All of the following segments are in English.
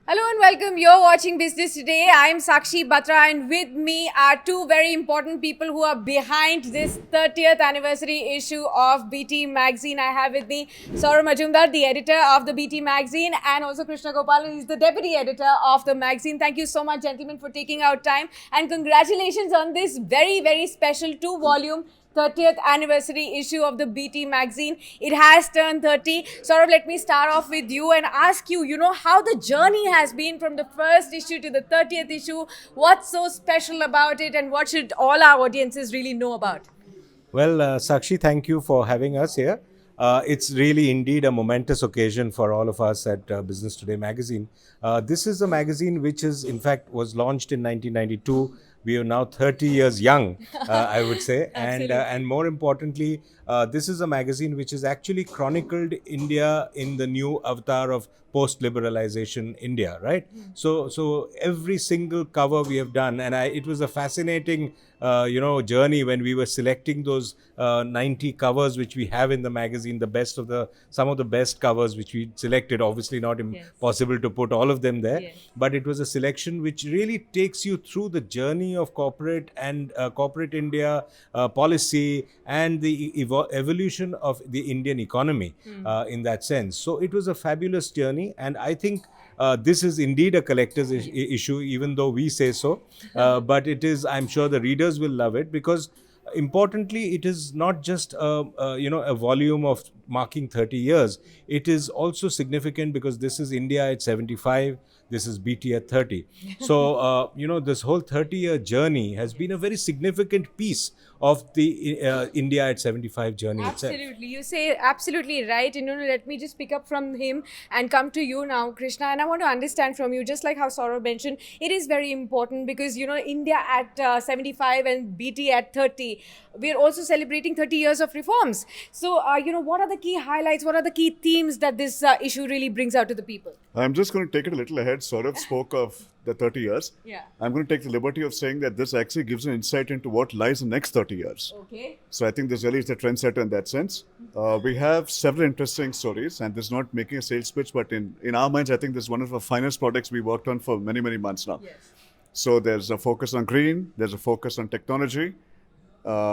Hello and welcome. You're watching Business Today. I'm Sakshi Batra, and with me are two very important people who are behind this 30th anniversary issue of BT Magazine. I have with me Saurav Majumdar, the editor of the BT Magazine, and also Krishna Gopal, who is the deputy editor of the magazine. Thank you so much, gentlemen, for taking out time, and congratulations on this very, very special two-volume 30th anniversary issue of the BT magazine. It has turned 30. Saurabh, let me start off with you and ask you, how the journey has been from the first issue to the 30th issue. What's so special about it, and what should all our audiences really know about? Well, Sakshi, thank you for having us here. It's really indeed a momentous occasion for all of us at Business Today magazine. This is a magazine which is, in fact, was launched in 1992. We are now 30 years young, I would say. And more importantly, this is a magazine which has actually chronicled India in the new avatar of post-liberalization India, right? So every single cover we have done, and it was a fascinating journey when we were selecting those 90 covers which we have in the magazine, some of the best covers which we selected. Obviously not possible to put all of them there, but it was a selection which really takes you through the journey of corporate and corporate India policy and the evolution of the Indian economy in that sense. So it was a fabulous journey, and I think this is indeed a collector's issue, even though we say so. But it is, I'm sure the readers will love it, because importantly, it is not just a volume of marking 30 years. It is also significant because this is India at 75. This is BT at 30. So, this whole 30-year journey has been a very significant piece of the India at 75 journey itself. Absolutely. You say absolutely right. Let me just pick up from him and come to you now, Krishna. And I want to understand from you, just like how Saurav mentioned, it is very important because, India at 75 and BT at 30, we are also celebrating 30 years of reforms. So, what are the key highlights? What are the key themes that this issue really brings out to the people? I'm just going to take it a little ahead. Saurav spoke of the 30 years. Yeah. I'm going to take the liberty of saying that this actually gives an insight into what lies in the next 30 years. Okay. So I think this really is the trendsetter in that sense. We have several interesting stories, and this is not making a sales pitch, but in our minds, I think this is one of the finest projects we worked on for many, many months now. Yes. So there's a focus on green, there's a focus on technology,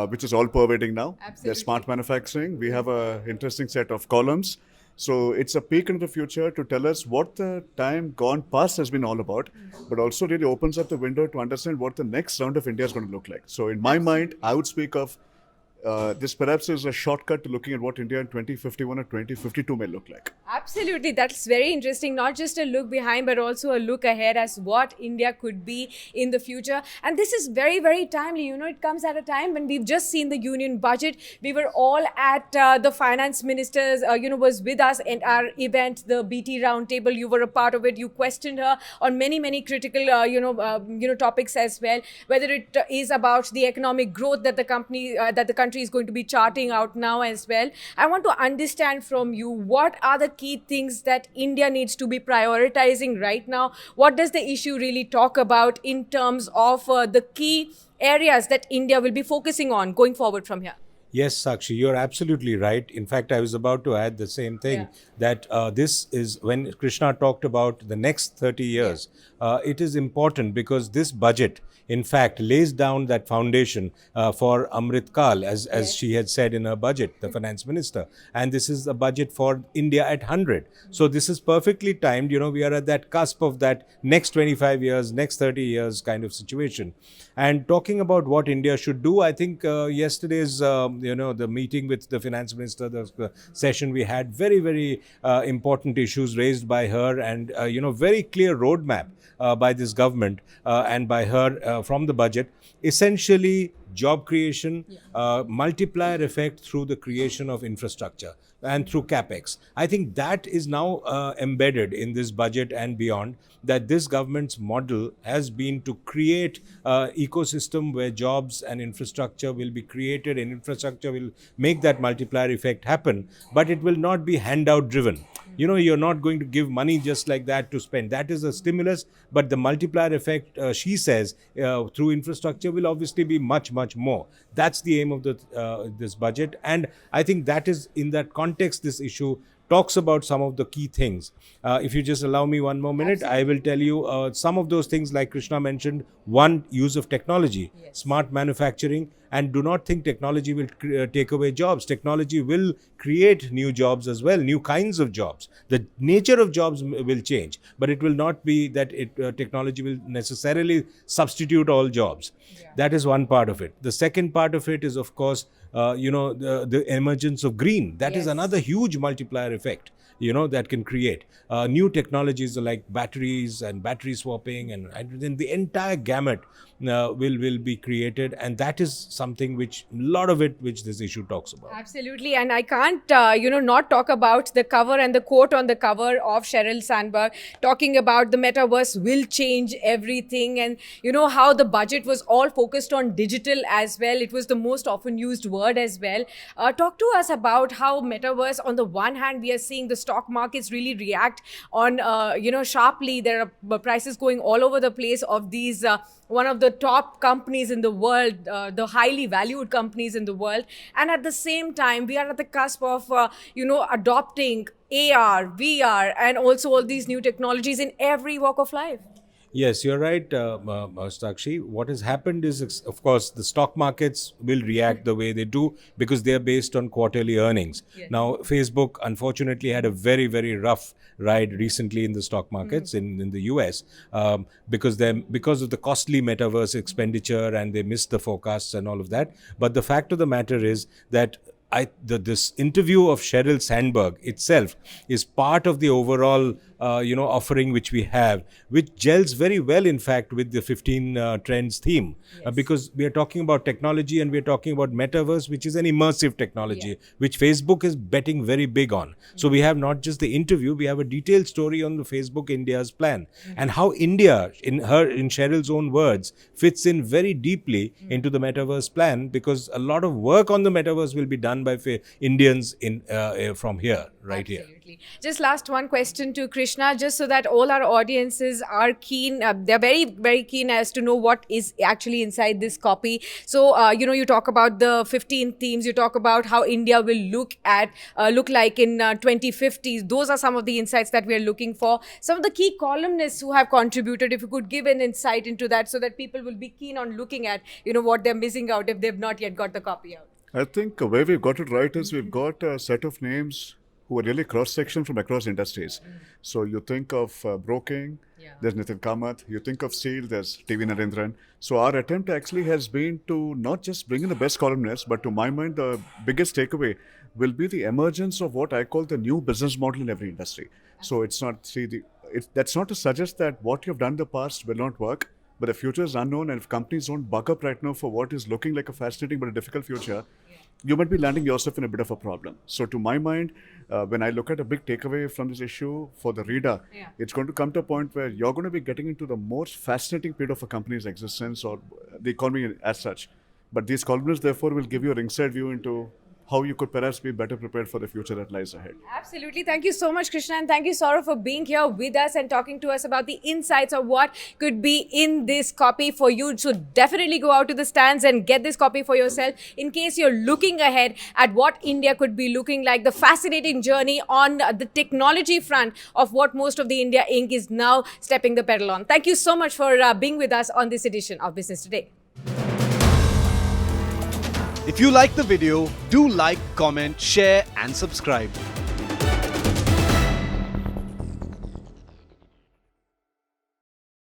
which is all pervading now. Absolutely. There's smart manufacturing. We have an interesting set of columns. So it's a peek into the future to tell us what the time gone past has been all about, but also really opens up the window to understand what the next round of India is going to look like. So in my mind, I would speak of this perhaps is a shortcut to looking at what India in 2051 or 2052 may look like. Absolutely. That's very interesting. Not just a look behind, but also a look ahead as what India could be in the future. And this is very, very timely. It comes at a time when we've just seen the union budget. We were all at the finance minister's, was with us at our event, the BT roundtable. You were a part of it. You questioned her on many, many critical, topics as well. Whether it is about the economic growth that the country is going to be charting out now as well. I want to understand from you, what are the key things that India needs to be prioritizing right now? What does the issue really talk about in terms of the key areas that India will be focusing on going forward from here? Yes, Sakshi, you're absolutely right. In fact, I was about to add the same thing, that this is, when Krishna talked about the next 30 years, it is important because this budget, in fact, lays down that foundation for Amrit Kal, as she had said in her budget, the finance minister. And this is a budget for India at 100. So this is perfectly timed. We are at that cusp of that next 25 years, next 30 years kind of situation. And talking about what India should do, I think yesterday's, the meeting with the finance minister, the session we had, very, very important issues raised by her, and, very clear roadmap by this government and by her from the budget. Essentially, job creation, multiplier effect through the creation of infrastructure and through capex. I think that is now embedded in this budget and beyond, that this government's model has been to create ecosystem where jobs and infrastructure will be created, and infrastructure will make that multiplier effect happen, but it will not be handout driven. You're not going to give money just like that to spend. That is a stimulus, but the multiplier effect, she says, through infrastructure will obviously be much, much more. That's the aim of this budget. And I think that is, in that context, this issue talks about some of the key things. If you just allow me one more minute, I will tell you some of those things like Krishna mentioned. One, use of technology, smart manufacturing, and do not think technology will take away jobs. Technology will create new jobs as well, new kinds of jobs. The nature of jobs will change, but it will not be that technology will necessarily substitute all jobs. That is one part of it. The second part of it is, of course, the emergence of green. That is another huge multiplier effect, that can create new technologies like batteries and battery swapping, and then the entire gamut will be created, and that is something which a lot of it which this issue talks about. Absolutely, and I can't not talk about the cover and the quote on the cover of Sheryl Sandberg talking about the metaverse will change everything, and how the budget was all focused on digital as well. It was the most often used word as well. Talk to us about how metaverse, on the one hand, we are seeing the stock markets really react on sharply. There are prices going all over the place of these one of the top companies in the world, the highly valued companies in the world, and at the same time we are at the cusp of adopting AR, VR, and also all these new technologies in every walk of life. Yes, you're right, Sakshi. What has happened is, of course, the stock markets will react the way they do because they are based on quarterly earnings. Now, Facebook, unfortunately, had a very, very rough ride recently in the stock markets in the US because of the costly metaverse expenditure, and they missed the forecasts and all of that. But the fact of the matter is that this interview of Sheryl Sandberg itself is part of the overall offering which we have, which gels very well, in fact, with the 15 Trends theme. Because we are talking about technology, and we are talking about metaverse, which is an immersive technology, which Facebook is betting very big on. So we have not just the interview, we have a detailed story on the Facebook India's plan, and how India, in Sheryl's own words, fits in very deeply into the metaverse plan, because a lot of work on the metaverse will be done by Indians from here, right here. Just last one question to Krishna, just so that all our audiences are keen. They're very, very keen as to know what is actually inside this copy. So, you talk about the 15 themes. You talk about how India will look like in 2050. Those are some of the insights that we are looking for. Some of the key columnists who have contributed, if you could give an insight into that, so that people will be keen on looking at, what they're missing out if they've not yet got the copy out. I think where we've got it right is we've got a set of names who are really cross-section from across industries. So you think of broking, there's Nitin Kamath. You think of steel, there's TV Narendran. So our attempt actually has been to not just bring in the best columnists, but to my mind, the biggest takeaway will be the emergence of what I call the new business model in every industry. So it's not, that's not to suggest that what you've done in the past will not work, but the future is unknown, and if companies don't buck up right now for what is looking like a fascinating but a difficult future, you might be landing yourself in a bit of a problem. So to my mind, when I look at a big takeaway from this issue for the reader, it's going to come to a point where you're going to be getting into the most fascinating period of a company's existence or the economy as such. But these columnists, therefore, will give you a ringside view into how you could perhaps be better prepared for the future that lies ahead. Absolutely. Thank you so much, Krishna, and thank you, Saurav, for being here with us and talking to us about the insights of what could be in this copy for you. So definitely go out to the stands and get this copy for yourself in case you're looking ahead at what India could be looking like, the fascinating journey on the technology front of what most of the India Inc. is now stepping the pedal on. Thank you so much for being with us on this edition of Business Today. If you like the video, do like, comment, share and subscribe.